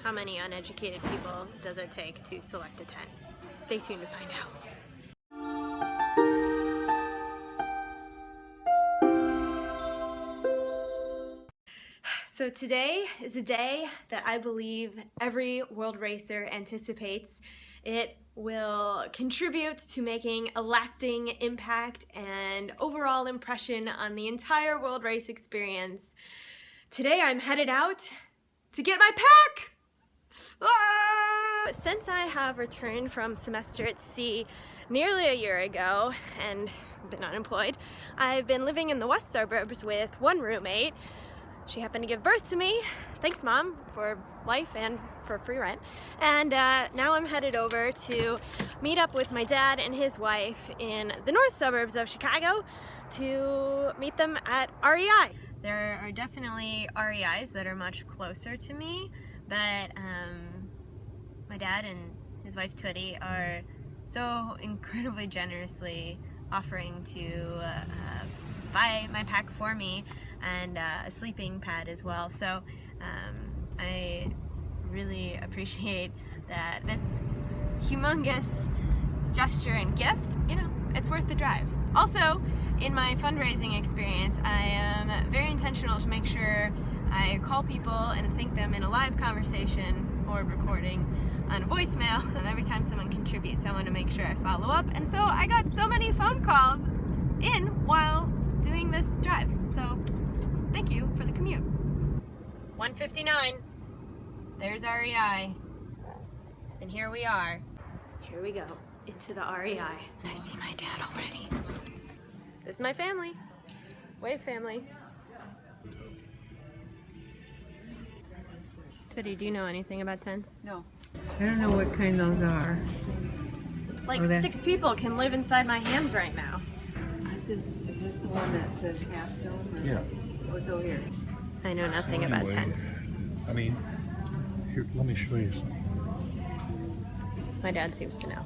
How many uneducated people does it take to select a tent? Stay tuned to find out. So today is a day that I believe every world racer anticipates. It will contribute to making a lasting impact and overall impression on the entire world race experience. Today I'm headed out to get my pack! Ah! Since I have returned from semester at sea nearly a year ago and been unemployed, I've been living in the west suburbs with one roommate. She happened to give birth to me. Thanks, Mom, for life and for free rent. And now I'm headed over to meet up with my dad and his wife in the north suburbs of Chicago to meet them at REI. There are definitely REIs that are much closer to me, but my dad and his wife Tooty are so incredibly generously offering to buy my pack for me and a sleeping pad as well. So I really appreciate that this humongous gesture and gift, you know, it's worth the drive. Also, in my fundraising experience, I am very intentional to make sure I call people and thank them in a live conversation or recording on a voicemail. Every time someone contributes, I want to make sure I follow up. And so I got so many phone calls in while doing this drive. So thank you for the commute. 1:59. There's REI. And here we are. Here we go into the REI. And I see my dad already. This is my family. Wave family. Tooty, do you know anything about tents? No. I don't know what kind those are. Like 6 people can live inside my hands right now. Is this the one that says half dome? Or? Yeah. Oh, it's over here. I know nothing about tents. I mean, here, let me show you something. My dad seems to know.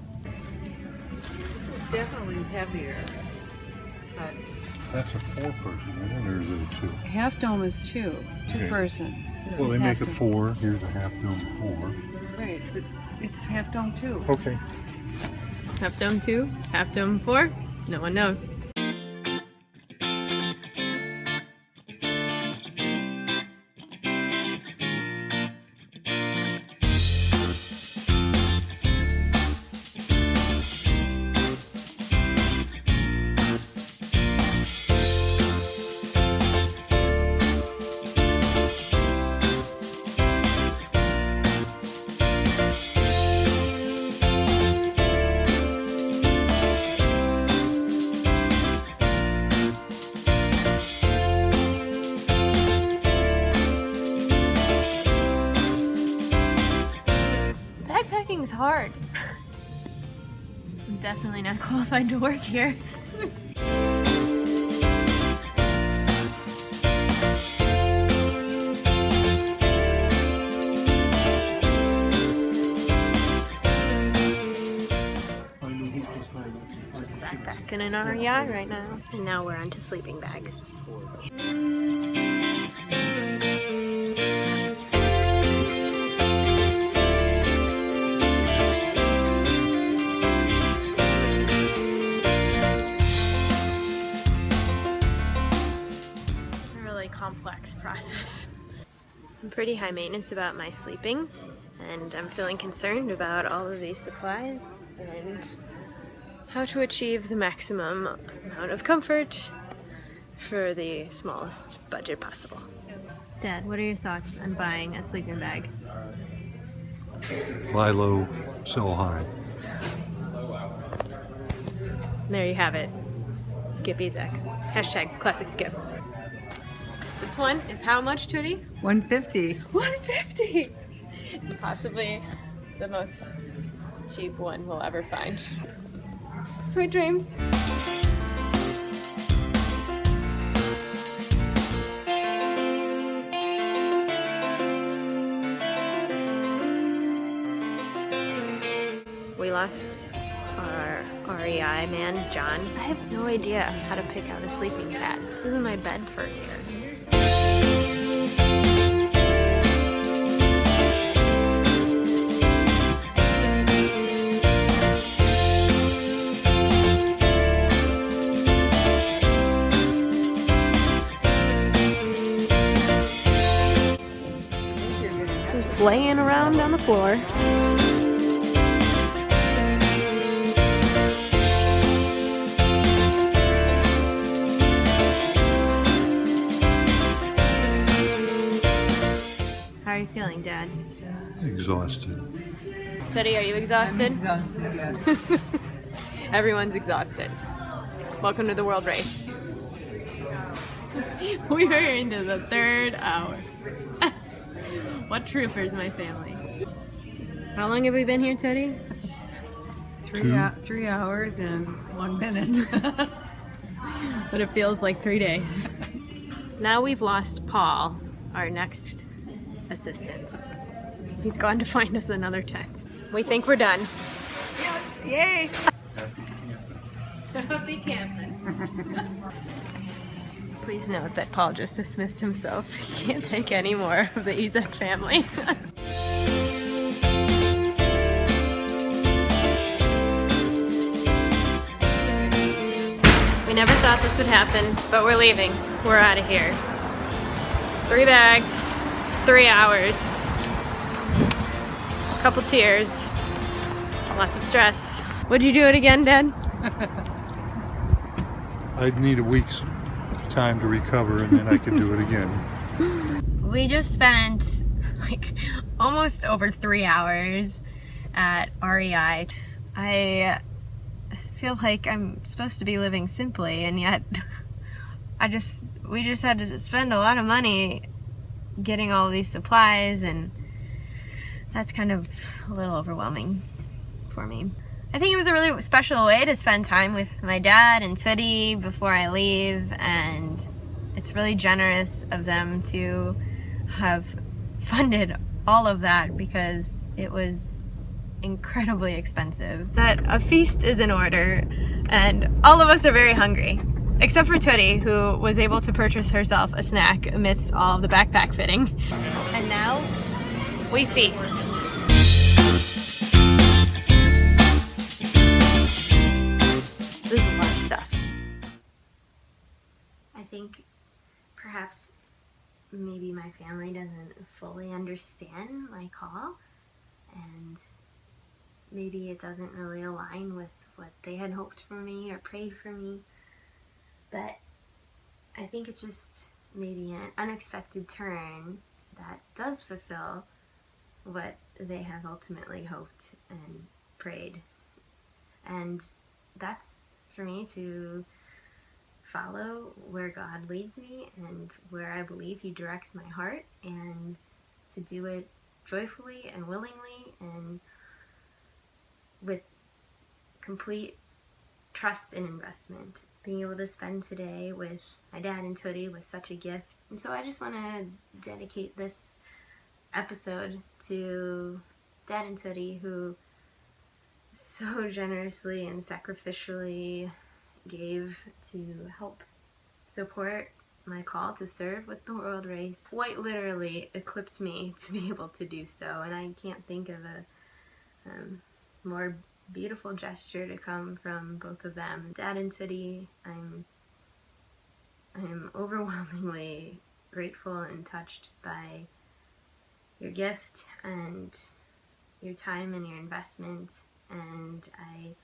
This is definitely heavier. But That's a 4-person, and then there's a 2. half dome is 2 Okay. person. This Well, is they half make a dome. 4. Here's a half dome 4. Right, but it's half dome too. Okay. Half dome 2, half dome 4. No one knows. Backpacking's hard. I'm definitely not qualified to work here. Just backpacking in REI right now. And now we're on to sleeping bags. Complex process. I'm pretty high maintenance about my sleeping, and I'm feeling concerned about all of these supplies and how to achieve the maximum amount of comfort for the smallest budget possible. Dad, what are your thoughts on buying a sleeping bag? Buy low, sell high. There you have it. Skip izac. Hashtag classic skip. This one is how much, Tooty? 150. 150! Possibly the most cheap one we'll ever find. Sweet dreams. We lost our REI man, John. I have no idea how to pick out a sleeping pad. This is my bed for here. Just laying around on the floor. How are you feeling, Dad? Exhausted. Teddy, are you exhausted? I'm exhausted, yes. Everyone's exhausted. Welcome to the world race. We are into the 3rd hour. What troopers, my family. How long have we been here, Teddy? 3 hours and 1 minute. But it feels like 3 days. Now we've lost Paul, our next assistant. He's gone to find us another tent. We think we're done. Yay! Happy camping. Please note that Paul just dismissed himself. He can't take any more of the Izac family. We never thought this would happen, but we're leaving. We're out of here. 3 bags, 3 hours, a couple tears, lots of stress. Would you do it again, Dad? I'd need a week's time to recover and then I could do it again. We just spent like almost over 3 hours at REI. I feel like I'm supposed to be living simply, and yet we just had to spend a lot of money getting all these supplies, and that's kind of a little overwhelming for me. I think it was a really special way to spend time with my dad and Tooty before I leave, and it's really generous of them to have funded all of that because it was incredibly expensive. That a feast is in order, and all of us are very hungry. Except for Tooty, who was able to purchase herself a snack amidst all of the backpack fitting. And now, we feast. This is a lot of stuff. I think perhaps maybe my family doesn't fully understand my call, and maybe it doesn't really align with what they had hoped for me or prayed for me. But I think it's just maybe an unexpected turn that does fulfill what they have ultimately hoped and prayed. And that's for me to follow where God leads me and where I believe He directs my heart, and to do it joyfully and willingly and with complete trust and investment. Being able to spend today with my dad and Tooty was such a gift. And so I just want to dedicate this episode to Dad and Tooty, who so generously and sacrificially gave to help support my call to serve with the world race. Quite literally equipped me to be able to do so, and I can't think of a more beautiful gesture to come from both of them. Dad and Tooty, I'm overwhelmingly grateful and touched by your gift and your time and your investment, and I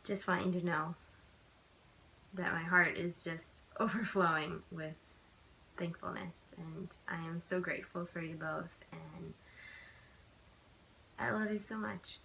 just want you to know that my heart is just overflowing with thankfulness, and I am so grateful for you both, and I love you so much.